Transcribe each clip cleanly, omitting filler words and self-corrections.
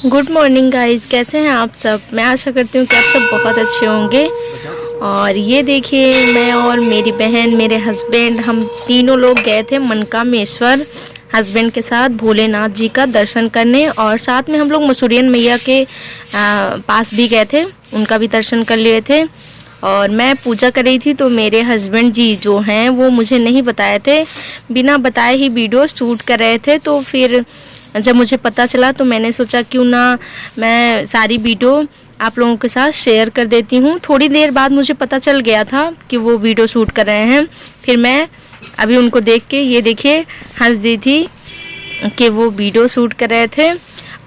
Good morning guys, कैसे हैं आप सब। मैं आशा करती हूँ कि आप सब बहुत अच्छे होंगे। और ये देखिए, मैं और मेरी बहन, मेरे हस्बैंड, हम तीनों लोग गए थे मनकामेश्वर हस्बैंड के साथ भोलेनाथ जी का दर्शन करने। और साथ में हम लोग मसूरियन मैया के पास भी गए थे, उनका भी दर्शन कर लिए थे। और मैं पूजा कर रही थी तो मेरे हस्बैंड जी जो हैं वो मुझे नहीं बताए थे, बिना बताए ही वीडियो शूट कर रहे थे। तो फिर जब मुझे पता चला तो मैंने सोचा क्यों ना मैं सारी वीडियो आप लोगों के साथ शेयर कर देती हूँ। थोड़ी देर बाद मुझे पता चल गया था कि वो वीडियो शूट कर रहे हैं। फिर मैं अभी उनको देख के ये देखिए हंस दी थी कि वो वीडियो शूट कर रहे थे।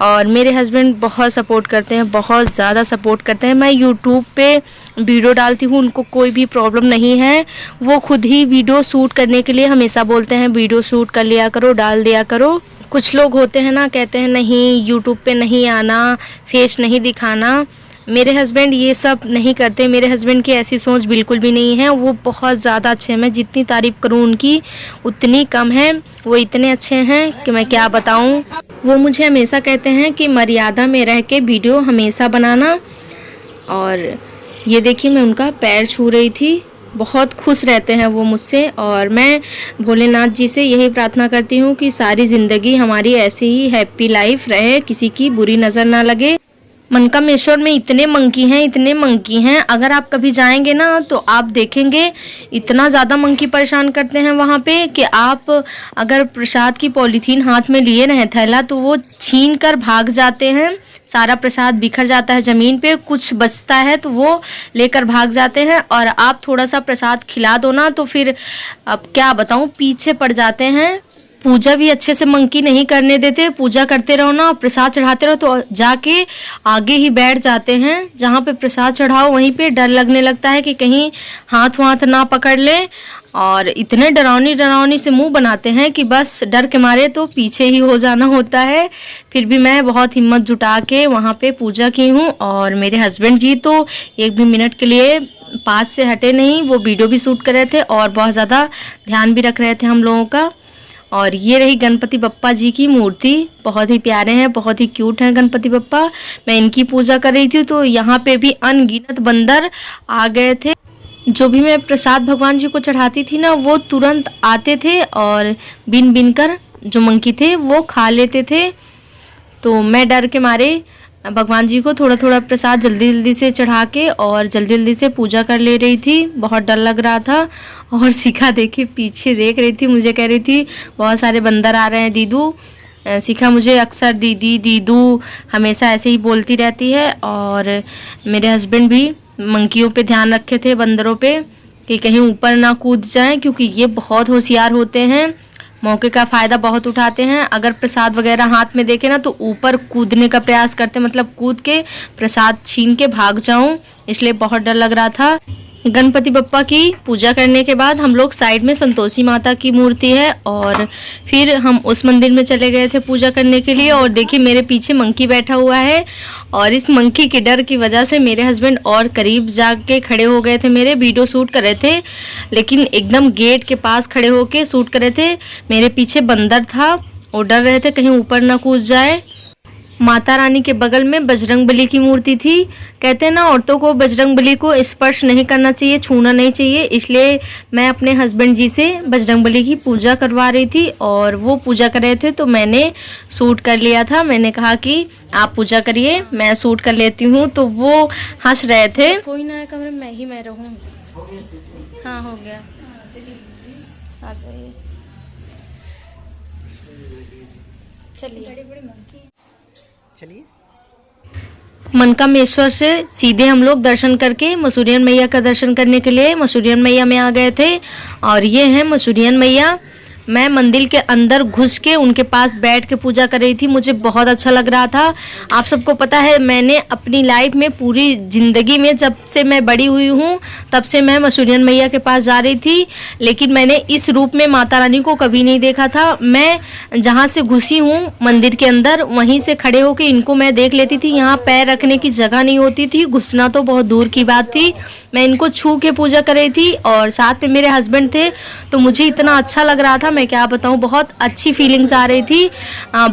और मेरे हस्बैंड बहुत सपोर्ट करते हैं, बहुत ज़्यादा सपोर्ट करते हैं। मैं यूट्यूब पे वीडियो डालती हूँ, उनको कोई भी प्रॉब्लम नहीं है। वो खुद ही वीडियो शूट करने के लिए हमेशा बोलते हैं वीडियो शूट कर लिया करो, डाल दिया करो। कुछ लोग होते हैं ना, कहते हैं नहीं यूट्यूब पे नहीं आना, फेस नहीं दिखाना। मेरे हस्बैंड ये सब नहीं करते। मेरे हस्बैंड की ऐसी सोच बिल्कुल भी नहीं है। वो बहुत ज़्यादा अच्छे हैं, मैं जितनी तारीफ़ करूँ उनकी उतनी कम है। वो इतने अच्छे हैं कि मैं क्या बताऊँ। वो मुझे हमेशा कहते हैं कि मर्यादा में रह के वीडियो हमेशा बनाना। और ये देखिए मैं उनका पैर छू रही थी, बहुत खुश रहते हैं वो मुझसे। और मैं भोलेनाथ जी से यही प्रार्थना करती हूँ कि सारी ज़िंदगी हमारी ऐसे ही हैप्पी लाइफ रहे, किसी की बुरी नज़र ना लगे। मनकामेश्वर में इतने मंकी हैं। अगर आप कभी जाएंगे ना तो आप देखेंगे इतना ज़्यादा मंकी परेशान करते हैं वहाँ पे कि आप अगर प्रसाद की पॉलीथीन हाथ में लिए रहें थैला, तो वो छीन कर भाग जाते हैं। सारा प्रसाद बिखर जाता है ज़मीन पे, कुछ बचता है तो वो लेकर भाग जाते हैं। और आप थोड़ा सा प्रसाद खिला दो ना तो फिर अब क्या बताऊँ, पीछे पड़ जाते हैं। पूजा भी अच्छे से मंकी नहीं करने देते। पूजा करते रहो ना, प्रसाद चढ़ाते रहो तो जाके आगे ही बैठ जाते हैं। जहाँ पे प्रसाद चढ़ाओ वहीं पे डर लगने लगता है कि कहीं हाथ ना पकड़ ले। और इतने डरावनी से मुंह बनाते हैं कि बस डर के मारे तो पीछे ही हो जाना होता है। फिर भी मैं बहुत हिम्मत जुटा के वहाँ पे पूजा की हूँ। और मेरे हस्बैंड जी तो एक भी मिनट के लिए पास से हटे नहीं, वो वीडियो भी शूट कर रहे थे और बहुत ज़्यादा ध्यान भी रख रहे थे हम लोगों का। और ये रही गणपति बप्पा जी की मूर्ति, बहुत ही प्यारे हैं, बहुत ही क्यूट हैं गणपति बप्पा। मैं इनकी पूजा कर रही थी तो यहाँ पे भी अनगिनत बंदर आ गए थे। जो भी मैं प्रसाद भगवान जी को चढ़ाती थी ना, वो तुरंत आते थे और बिन कर जो मंकी थे वो खा लेते थे। तो मैं डर के मारे भगवान जी को थोड़ा प्रसाद जल्दी से चढ़ा के और जल्दी से पूजा कर ले रही थी। बहुत डर लग रहा था। और शिखा देखिए पीछे देख रही थी, मुझे कह रही थी बहुत सारे बंदर आ रहे हैं दीदू। शिखा मुझे अक्सर दीदी दीदू हमेशा ऐसे ही बोलती रहती है। और मेरे हस्बैंड भी मंकियों पे ध्यान रखे थे, बंदरों पे, कि कहीं ऊपर ना कूद जाएं, क्योंकि ये बहुत होशियार होते हैं, मौके का फ़ायदा बहुत उठाते हैं। अगर प्रसाद वगैरह हाथ में देखे ना तो ऊपर कूदने का प्रयास करते, मतलब कूद के प्रसाद छीन के भाग जाऊं, इसलिए बहुत डर लग रहा था। गणपति बप्पा की पूजा करने के बाद हम लोग साइड में संतोषी माता की मूर्ति है और फिर हम उस मंदिर में चले गए थे पूजा करने के लिए। और देखिए मेरे पीछे मंकी बैठा हुआ है और इस मंकी के डर की वजह से मेरे हस्बैंड और करीब जाके खड़े हो गए थे। मेरे वीडियो शूट कर रहे थे लेकिन एकदम गेट के पास खड़े होके शूट कर रहे थे। मेरे पीछे बंदर था और डर रहे थे कहीं ऊपर ना कूद जाए। माता रानी के बगल में बजरंगबली की मूर्ति थी। कहते हैं ना औरतों को बजरंगबली को स्पर्श नहीं करना चाहिए, छूना नहीं चाहिए, इसलिए मैं अपने हस्बैंड जी से बजरंगबली की पूजा करवा रही थी और वो पूजा कर रहे थे तो मैंने शूट कर लिया था। मैंने कहा कि आप पूजा करिए, मैं शूट कर लेती हूँ। तो वो हंस रहे थे। कोई ना है कमरे में, मैं रहूँ। हाँ हो गया, आ जाइए, चलिए। मनकामेश्वर से सीधे हम लोग दर्शन करके मसूरियन मैया का दर्शन करने के लिए मसूरियन मैया में आ गए थे। और ये हैं मसूरियन मैया। मैं मंदिर के अंदर घुस के उनके पास बैठ के पूजा कर रही थी, मुझे बहुत अच्छा लग रहा था। आप सबको पता है मैंने अपनी लाइफ में पूरी ज़िंदगी में जब से मैं बड़ी हुई हूँ तब से मैं मसूरियन मैया के पास जा रही थी, लेकिन मैंने इस रूप में माता रानी को कभी नहीं देखा था। मैं जहाँ से घुसी हूँ मंदिर के अंदर वहीं से खड़े होकर इनको मैं देख लेती थी। यहाँ पैर रखने की जगह नहीं होती थी, घुसना तो बहुत दूर की बात थी। मैं इनको छू के पूजा कर रही थी और साथ में मेरे हस्बैंड थे तो मुझे इतना अच्छा लग रहा था। मैं क्या बताऊं, बहुत अच्छी फीलिंग्स आ रही थी।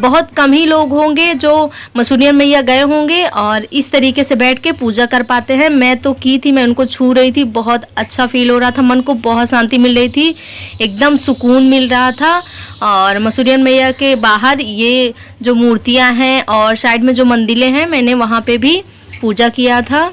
बहुत कम ही लोग होंगे जो मसूरियन मैया गए होंगे और इस तरीके से बैठ के पूजा कर पाते हैं। मैं तो की थी, मैं उनको छू रही थी, बहुत अच्छा फील हो रहा था, मन को बहुत शांति मिल रही थी, एकदम सुकून मिल रहा था। और मसूरियन मैया के बाहर ये जो मूर्तियां हैं और साइड में जो मंदिरें हैं, मैंने वहाँ पे भी पूजा किया था।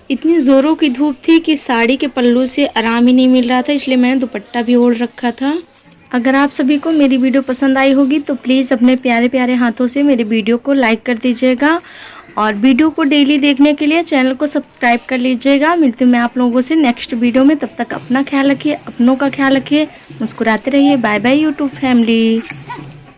इतनी ज़ोरों की धूप थी कि साड़ी के पल्लू से आराम ही नहीं मिल रहा था, इसलिए मैंने दुपट्टा भी ओढ़ रखा था। अगर आप सभी को मेरी वीडियो पसंद आई होगी तो प्लीज़ अपने प्यारे प्यारे हाथों से मेरे वीडियो को लाइक कर दीजिएगा और वीडियो को डेली देखने के लिए चैनल को सब्सक्राइब कर लीजिएगा। मिलती हूँ मैं आप लोगों से नेक्स्ट वीडियो में, तब तक अपना ख्याल रखिए, अपनों का ख्याल रखिए, मुस्कुराते रहिए। Bye bye YouTube family.